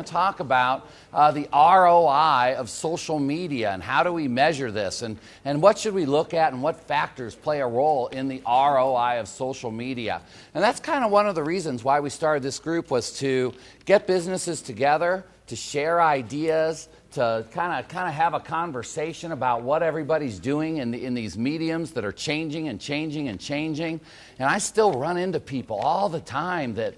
to talk about the ROI of social media and how do we measure this and what should we look at and what factors play a role in the ROI of social media. And that's kind of one of the reasons why we started this group, was to get businesses together, to share ideas, to kind of have a conversation about what everybody's doing in these mediums that are changing and changing and changing. And I still run into people all the time that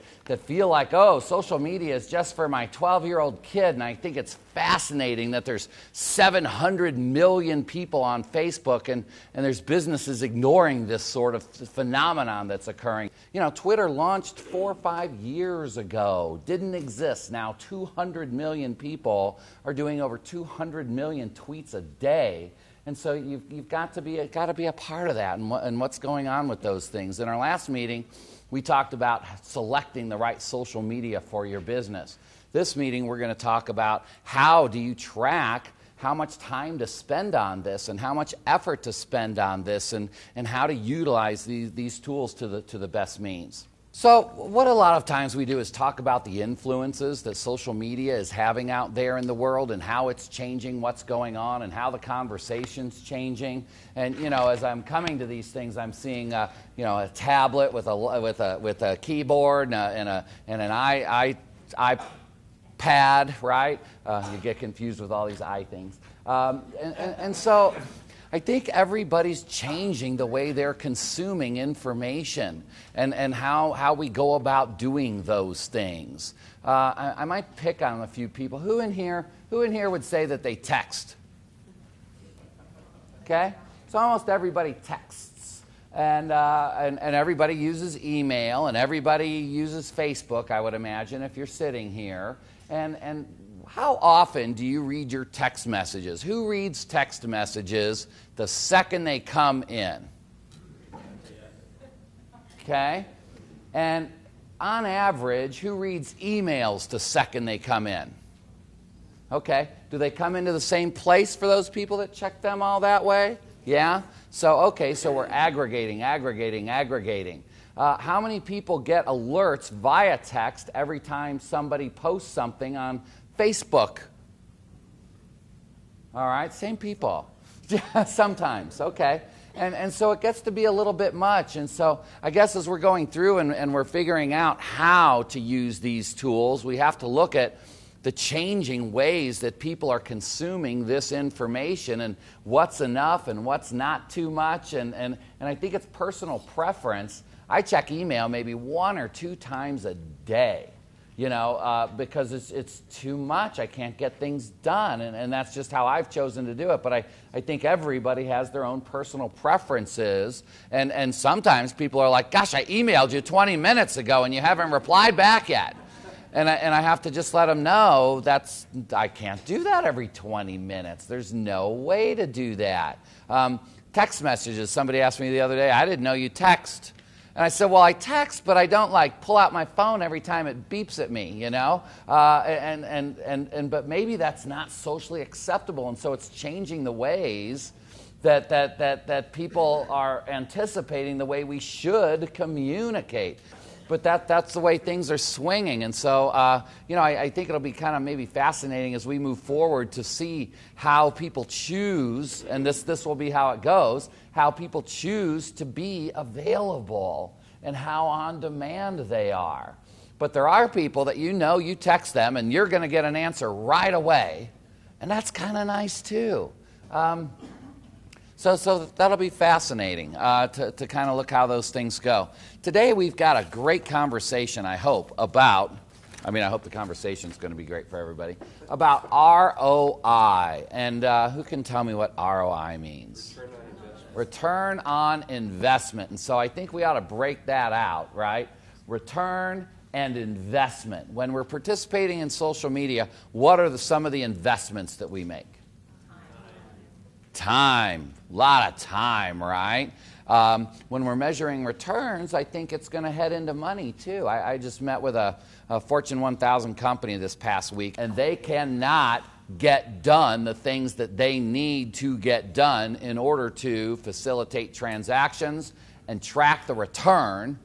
feel like, oh, social media is just for my 12-year-old kid. And I think it's fascinating that there's 700 million people on Facebook and there's businesses ignoring this sort of phenomenon that's occurring. You know, Twitter launched 4 or 5 years ago, didn't exist. Now 200 million people are doing over 200 million tweets a day. And so you've got to be a part of that and what's going on with those things. In our last meeting, we talked about selecting the right social media for your business. This meeting, we're going to talk about how do you track how much time to spend on this and how much effort to spend on this and how to utilize these tools to the best means. So what a lot of times we do is talk about the influences that social media is having out there in the world and how it's changing what's going on and how the conversation's changing. And you know, as I'm coming to these things, I'm seeing a tablet with a keyboard and an iPad, right? You get confused with all these I things. And so I think everybody's changing the way they're consuming information and how we go about doing those things. I might pick on a few people. Who in here would say that they text? Okay? So almost everybody texts. And everybody uses email, and everybody uses Facebook, I would imagine, if you're sitting here. And how often do you read your text messages? Who reads text messages the second they come in? Okay? And on average, who reads emails the second they come in? Okay. Do they come into the same place for those people that check them all that way? Yeah? So, okay, so we're aggregating. How many people get alerts via text every time somebody posts something on Facebook? All right, same people. Sometimes, okay. And so it gets to be a little bit much. And so I guess as we're going through and we're figuring out how to use these tools, we have to look at the changing ways that people are consuming this information and what's enough and what's not too much. And I think it's personal preference. I check email maybe 1 or 2 times a day. Because it's too much. I can't get things done, and that's just how I've chosen to do it. But I think everybody has their own personal preferences, and sometimes people are like, gosh, I emailed you 20 minutes ago, and you haven't replied back yet. And I have to just let them know I can't do that every 20 minutes. There's no way to do that. Text messages. Somebody asked me the other day, I didn't know you text. And I said, well, I text, but I don't pull out my phone every time it beeps at me, but maybe that's not socially acceptable, and so it's changing the ways that people are anticipating the way we should communicate. But that's the way things are swinging. And so, I think it'll be kind of maybe fascinating as we move forward to see how people choose, and this will be how it goes, how people choose to be available and how on demand they are. But there are people that you text them and you're going to get an answer right away. And that's kind of nice too. So that'll be fascinating to kind of look how those things go. Today we've got a great conversation, I hope, I hope the conversation is going to be great for everybody, about ROI. And who can tell me what ROI means? Return on investment. And so I think we ought to break that out, right? Return and investment. When we're participating in social media, what are some of the investments that we make? Time. A lot of time, right? When we're measuring returns, I think it's going to head into money too. I just met with a Fortune 1000 company this past week, and they cannot get done the things that they need to get done in order to facilitate transactions and track the return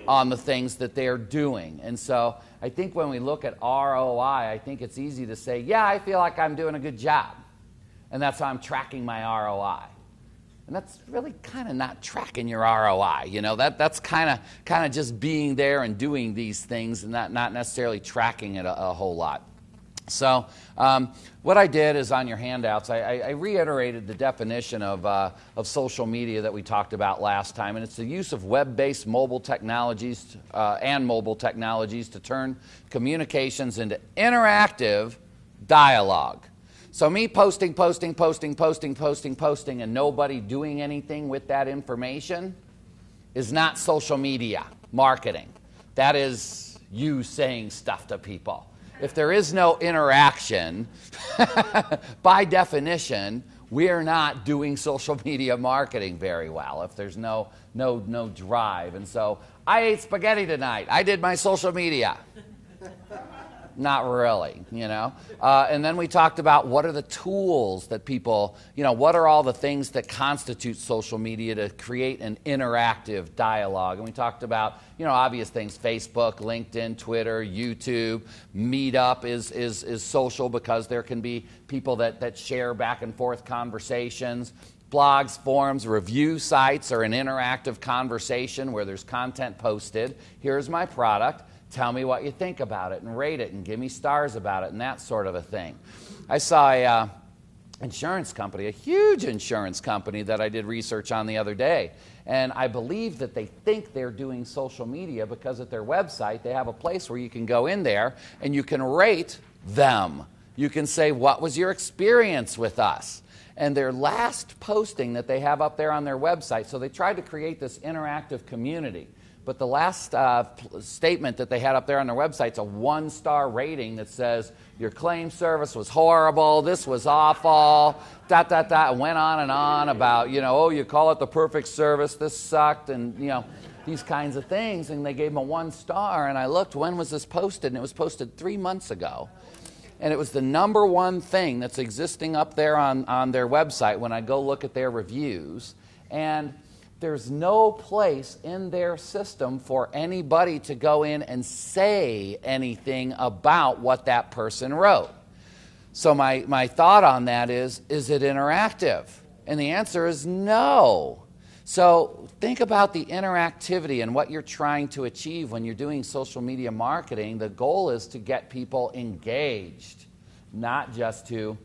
on the things that they're doing. And so I think when we look at ROI, I think it's easy to say, yeah, I feel like I'm doing a good job. And that's how I'm tracking my ROI. And that's really kind of not tracking your ROI. You know, that's kind of just being there and doing these things and not necessarily tracking it a whole lot. So what I did is on your handouts, I reiterated the definition of social media that we talked about last time, and it's the use of web-based mobile technologies to turn communications into interactive dialogue. So me posting, and nobody doing anything with that information is not social media marketing. That is you saying stuff to people. If there is no interaction, by definition, we're not doing social media marketing very well if there's no drive. And so, I ate spaghetti tonight. I did my social media. Not really, you know. And then we talked about what are the tools that people, you know, what are all the things that constitute social media to create an interactive dialogue. And we talked about, you know, obvious things, Facebook, LinkedIn, Twitter, YouTube. Meetup is social because there can be people that share back and forth conversations. Blogs, forums, review sites are an interactive conversation where there's content posted. Here's my product. Tell me what you think about it and rate it and give me stars about it and that sort of a thing. I saw a insurance company, a huge insurance company that I did research on the other day. And I believe that they think they're doing social media because at their website they have a place where you can go in there and you can rate them. You can say, what was your experience with us? And their last posting that they have up there on their website, so they tried to create this interactive community. But the last statement that they had up there on their website is a 1-star rating that says, your claim service was horrible, this was awful, and went on and on about, you know, oh, you call it the perfect service, this sucked, and, you know, these kinds of things. And they gave them a 1 star, and I looked, when was this posted? And it was posted 3 months ago. And it was the #1 thing that's existing up there on their website when I go look at their reviews. And there's no place in their system for anybody to go in and say anything about what that person wrote. So my thought on that is it interactive? And the answer is no. So think about the interactivity and what you're trying to achieve when you're doing social media marketing. The goal is to get people engaged, not just to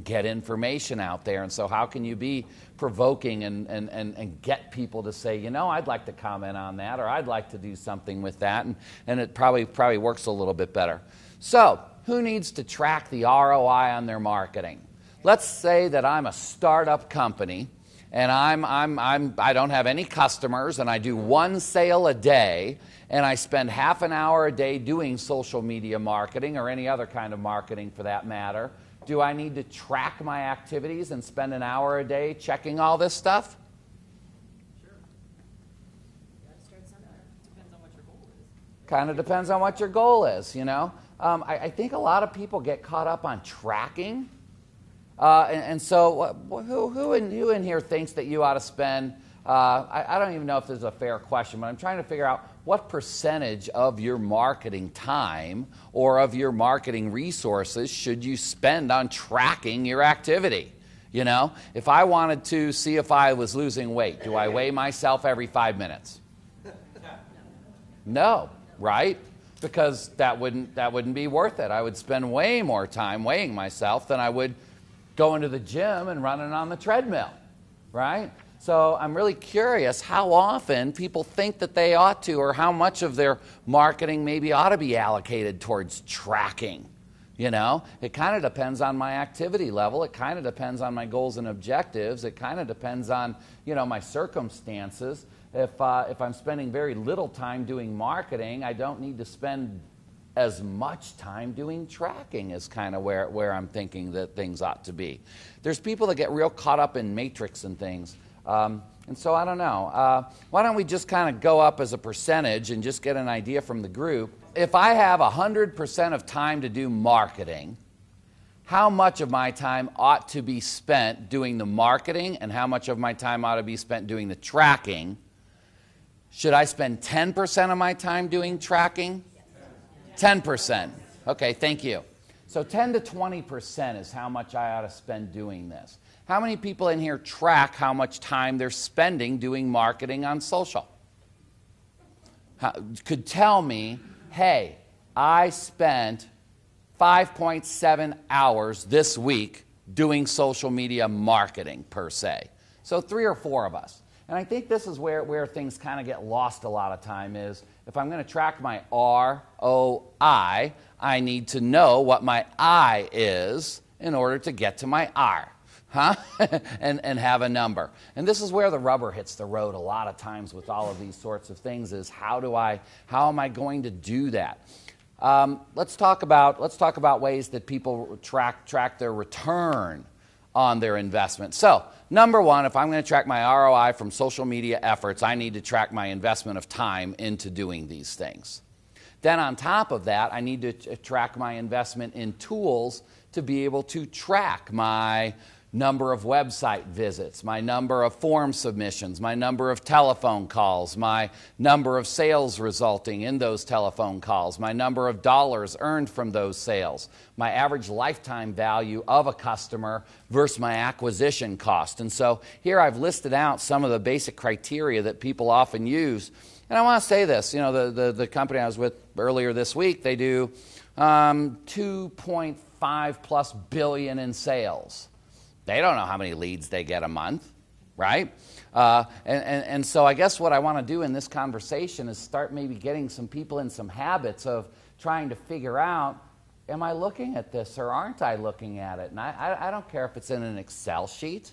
get information out there. And so how can you be provoking and get people to say, you know, I'd like to comment on that, or I'd like to do something with that, and it probably works a little bit better. So who needs to track the ROI on their marketing? Let's say that I'm a startup company and I don't have any customers and I do 1 sale a day and I spend half an hour a day doing social media marketing or any other kind of marketing for that matter. Do I need to track my activities and spend an hour a day checking all this stuff? Sure. You got to start somewhere. Depends on what your goal is. Kind of depends on what your goal is, you know. I think a lot of people get caught up on tracking. And so who in here thinks that you ought to spend, I don't even know if this is a fair question, but I'm trying to figure out what percentage of your marketing time or of your marketing resources should you spend on tracking your activity? You know, if I wanted to see if I was losing weight, do I weigh myself every 5 minutes? No, right? Because that wouldn't be worth it. I would spend way more time weighing myself than I would going to the gym and running on the treadmill, right? So I'm really curious how often people think that they ought to, or how much of their marketing maybe ought to be allocated towards tracking. You know, it kind of depends on my activity level. It kind of depends on my goals and objectives. It kind of depends on, you know, my circumstances. If I'm spending very little time doing marketing, I don't need to spend as much time doing tracking is kind of where I'm thinking that things ought to be. There's people that get real caught up in matrix and things. And so I don't know. Why don't we just kind of go up as a percentage and just get an idea from the group. If I have 100% of time to do marketing, how much of my time ought to be spent doing the marketing and how much of my time ought to be spent doing the tracking? Should I spend 10% of my time doing tracking? 10%. Okay, thank you. So 10 to 20% is how much I ought to spend doing this. How many people in here track how much time they're spending doing marketing on social? Could tell me, hey, I spent 5.7 hours this week doing social media marketing per se. So 3 or 4 of us. And I think this is where things kind of get lost a lot of time is if I'm going to track my ROI, I need to know what my I is in order to get to my R. and have a number. And this is where the rubber hits the road a lot of times with all of these sorts of things is how am I going to do that? Let's talk about ways that people track their return on their investment. So, number one, if I'm going to track my ROI from social media efforts, I need to track my investment of time into doing these things. Then on top of that, I need to track my investment in tools to be able to track my number of website visits, my number of form submissions, my number of telephone calls, my number of sales resulting in those telephone calls, my number of dollars earned from those sales, my average lifetime value of a customer versus my acquisition cost. And so here I've listed out some of the basic criteria that people often use. And I want to say this, the company I was with earlier this week, they do 2.5 plus billion in sales. They don't know how many leads they get a month, right? And so I guess what I want to do in this conversation is start maybe getting some people in some habits of trying to figure out, am I looking at this or aren't I looking at it? And I don't care if it's in an Excel sheet.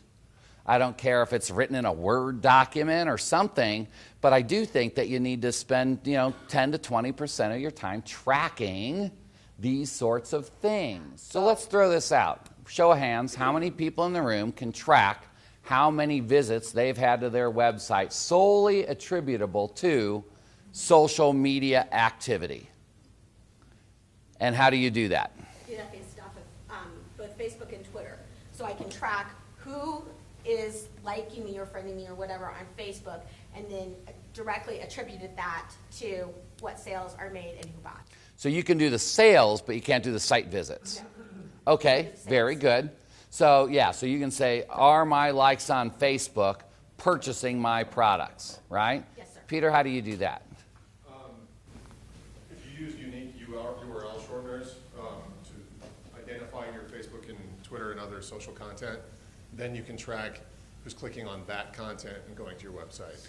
I don't care if it's written in a Word document or something, but I do think that you need to spend 10 to 20% of your time tracking these sorts of things. So let's throw this out. Show of hands, how many people in the room can track how many visits they've had to their website solely attributable to social media activity? And how do you do that? I do that based off of both Facebook and Twitter. So I can track who is liking me or friending me or whatever on Facebook and then directly attributed that to what sales are made and who bought. So you can do the sales, but you can't do the site visits. Okay, very good. So yeah, so you can say, are my likes on Facebook purchasing my products, right? Yes, sir. Peter, how do you do that? If you use unique URL shorteners to identify your Facebook and Twitter and other social content, then you can track who's clicking on that content and going to your website.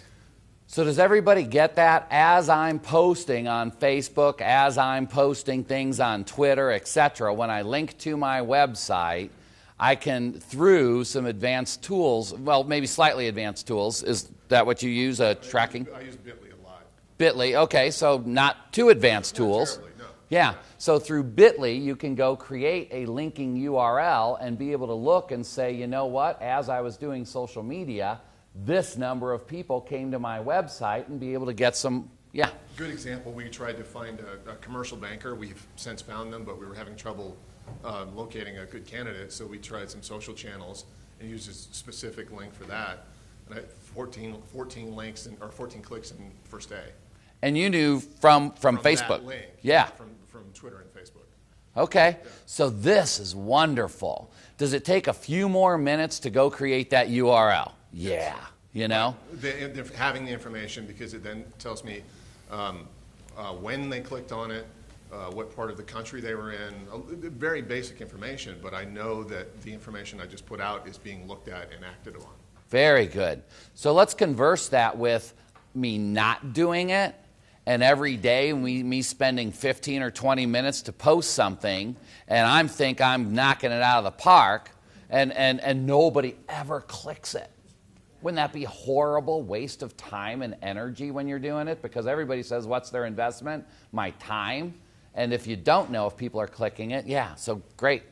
So does everybody get that? As I'm posting on Facebook, as I'm posting things on Twitter, etc., when I link to my website, I can, through some advanced tools, well, maybe slightly advanced tools, is that what you use, tracking? I use Bitly a lot. Bitly, okay, so not too advanced tools. Not terribly, no. Yeah, so through Bitly, you can go create a linking URL and be able to look and say, you know what, as I was doing social media, this number of people came to my website and be able to get some, yeah. Good example, we tried to find a commercial banker. We've since found them, but we were having trouble locating a good candidate, so we tried some social channels and used a specific link for that. And I had 14 links or 14 clicks in the first day. And you knew from Facebook? That link, yeah. From Twitter and Facebook. Okay, Yeah. So this is wonderful. Does it take a few more minutes to go create that URL? Yeah, you know? Having the information, because it then tells me when they clicked on it, what part of the country they were in, very basic information, but I know that the information I just put out is being looked at and acted on. Very good. So let's converse that with me not doing it, and every day me spending 15 or 20 minutes to post something, and I'm knocking it out of the park, and nobody ever clicks it. Wouldn't that be a horrible waste of time and energy when you're doing it? Because everybody says, what's their investment? My time. And if you don't know if people are clicking it, yeah, so great.